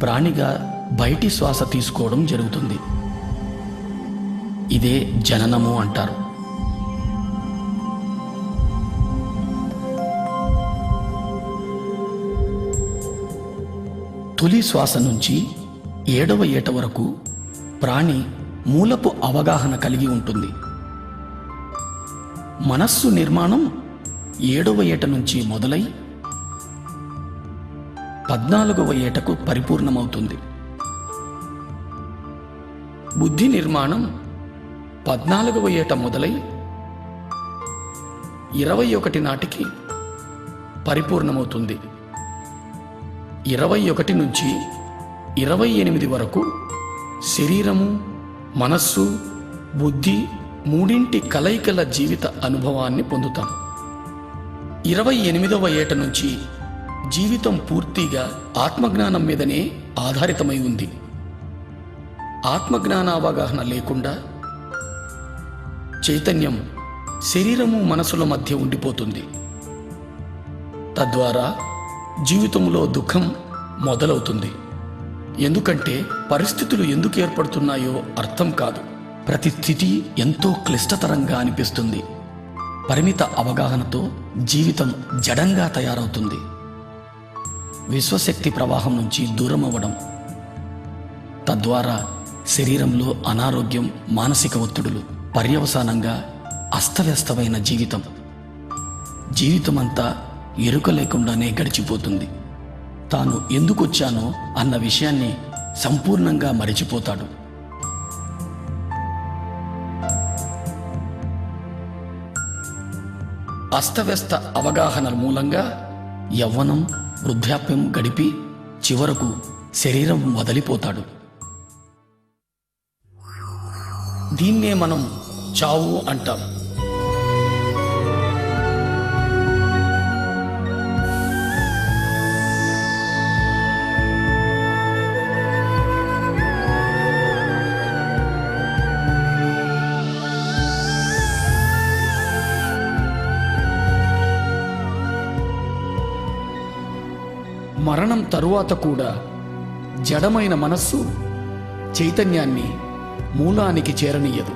ప్రాణిగా బయటి శ్వాస తీసుకోవడం జరుగుతుంది. ఇదే జననము అంటారు. తొలి శ్వాస నుంచి 7వ ఏట వరకు ప్రాణి మూలపు అవగాహన కలిగి ఉంటుంది. మనస్సు నిర్మాణం 7వ ఏట నుంచి మొదలై 14వ ఏటకు పరిపూర్ణమవుతుంది. బుద్ధి నిర్మాణం 14వ ఏట మొదలై 21 నాటికి పరిపూర్ణమవుతుంది. 21 నుంచి 28 వరకు శరీరము, మనస్సు, బుద్ధి మూడింటి కలయికల జీవిత అనుభవాన్ని పొందుతాం. 28వ ఏట నుంచి జీవితం పూర్తిగా ఆత్మజ్ఞానం మీదనే ఆధారితమై ఉంది. ఆత్మజ్ఞానావగాహన లేకుండా చైతన్యం శరీరము, మనసుల మధ్య ఉండిపోతుంది. తద్వారా జీవితంలో దుఃఖం మొదలవుతుంది. ఎందుకంటే పరిస్థితులు ఎందుకు ఏర్పడుతున్నాయో అర్థం కాదు. ప్రతి స్థితి ఎంతో క్లిష్టతరంగా అనిపిస్తుంది. పరిమిత అవగాహనతో జీవితం జడంగా తయారవుతుంది. విశ్వశక్తి ప్రవాహం నుంచి దూరం అవ్వడం, తద్వారా శరీరంలో అనారోగ్యం, మానసిక ఒత్తిడులు, పర్యవసానంగా అస్తవ్యస్తమైన జీవితమంతా ఎరుక లేకుండానే గడిచిపోతుంది. తాను ఎందుకొచ్చానో అన్న విషయాన్ని సంపూర్ణంగా మరిచిపోతాడు. అస్తవ్యస్త అవగాహన మూలంగా యవ్వనం, వృద్ధాప్యం గడిపి చివరకు శరీరం వదిలిపోతాడు. దీన్నే మనం చావు అంటాం. మరణం తరువాత కూడా జడమైన మనస్సు చైతన్యాన్ని మూలానికి చేరనీయదు.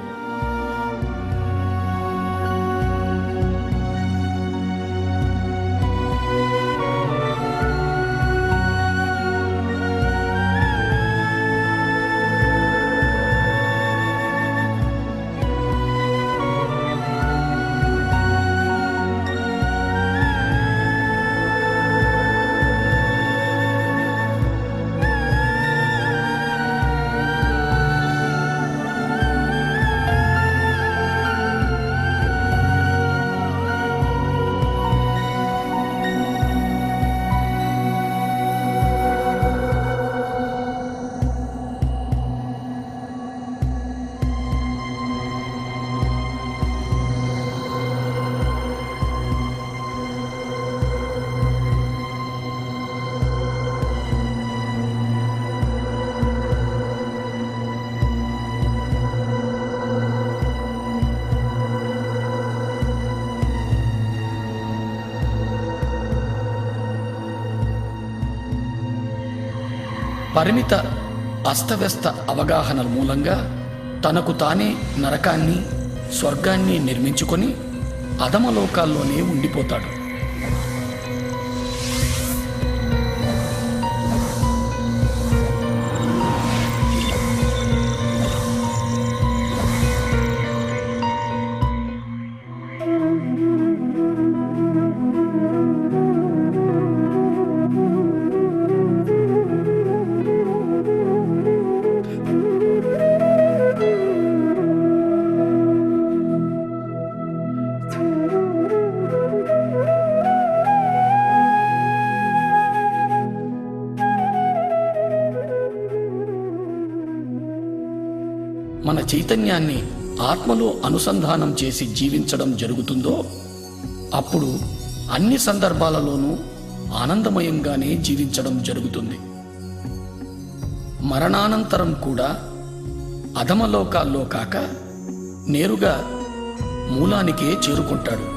పరిమిత అస్తవ్యస్త అవగాహనల మూలంగా తనకు తానే నరకాన్ని స్వర్గాన్ని నిర్మించుకొని అధమలోకాల్లోనే ఉండిపోతాడు. మన చైతన్యాన్ని ఆత్మలో అనుసంధానం చేసి జీవించడం జరుగుతుందో అప్పుడు అన్ని సందర్భాలలోనూ ఆనందమయంగానే జీవించడం జరుగుతుంది. మరణానంతరం కూడా అధమలోకాల్లో కాక నేరుగా మూలానికే చేరుకుంటాడు.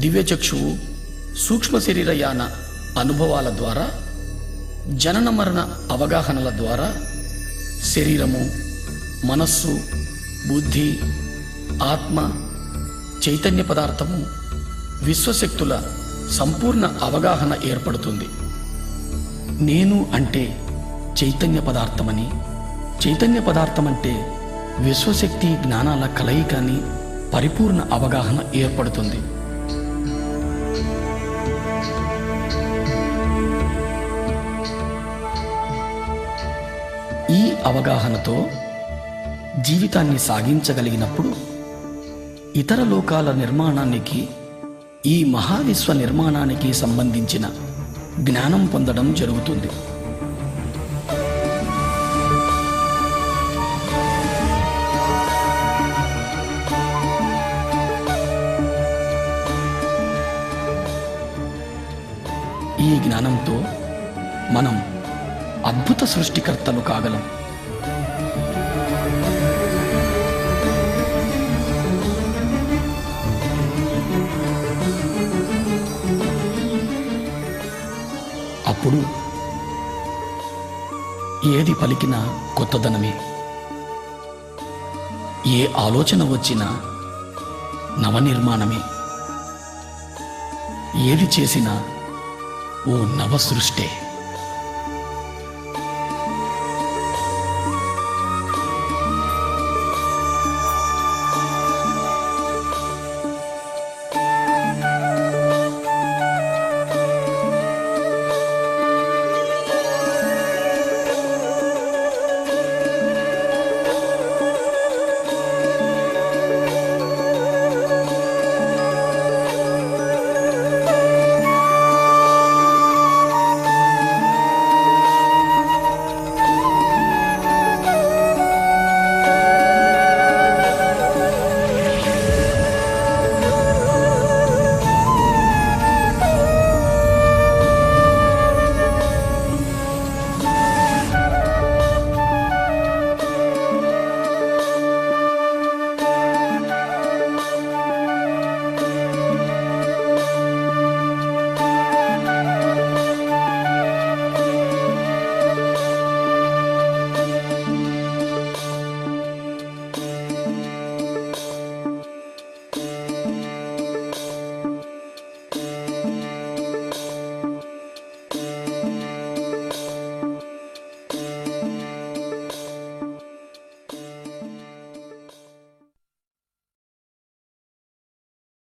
దివ్యచక్షువు సూక్ష్మ శరీరయాన అనుభవాల ద్వారా, జనన మరణ అవగాహనల ద్వారా శరీరము, మనస్సు, బుద్ధి, ఆత్మ, చైతన్య పదార్థము, విశ్వశక్తుల సంపూర్ణ అవగాహన ఏర్పడుతుంది. నేను అంటే చైతన్య పదార్థమని, చైతన్య పదార్థమంటే విశ్వశక్తి జ్ఞానాల కలయిక అని పరిపూర్ణ అవగాహన ఏర్పడుతుంది. ఈ అవగాహనతో జీవితాన్ని సాగించగలిగినప్పుడు ఇతర లోకాల నిర్మాణానికి, ఈ మహావిశ్వ నిర్మాణానికి సంబంధించిన జ్ఞానం పొందడం జరుగుతుంది. ఈ జ్ఞానంతో మనం అద్భుత సృష్టికర్తలు కాగలం. అప్పుడు ఏది పలికినా కొత్తదనమే, ఏ ఆలోచన వచ్చినా నవనిర్మాణమే, ఏది చేసినా ఓ నవ సృష్టే.